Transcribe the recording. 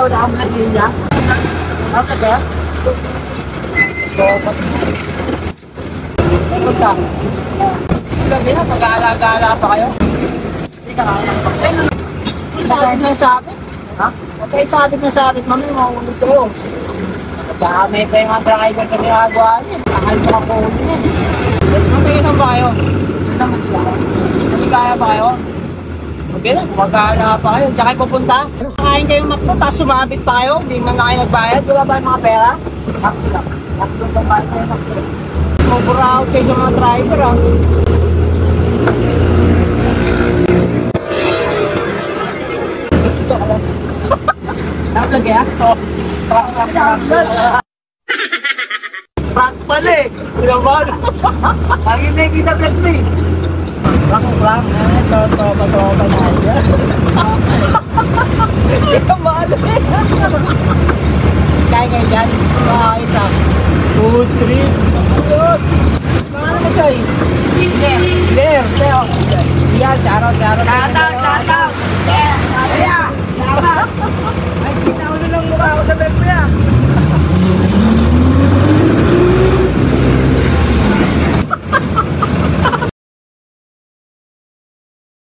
daw na ang niya. Apa ka? So, punta. Gabi na, mag-aala-gala pa kayo. Hindi ka kakalang. Sabit na sabit. Ha? Okay, sabit na sabit. Mami, mahulog kayo. Baka may pa yung mga driver sa ginagawa niya. Takal mo ako ulit niya. Magkaya ba kayo? Hindi kaya ba kayo? Okay lang, mag-aala pa kayo. Diyan kayo pupunta? Kakain kayong makto, tapos sumabit pa kayo. Hindi man na kayo nagbayad. Wala ba yung mga pera? Makto lang. Makto ba ba kayo makto? Maburaot kayo sa mga driver, ha? Nakalag ya? Oo. Prank pala eh. Pinaman. Ang hindi kita vlog mo eh. Prank. Tropa na yan. Pinaman eh. Kaya ngayon yan. Isa. 2, 3. Ayos. Ano mo kayo? Ler. Yan, charot.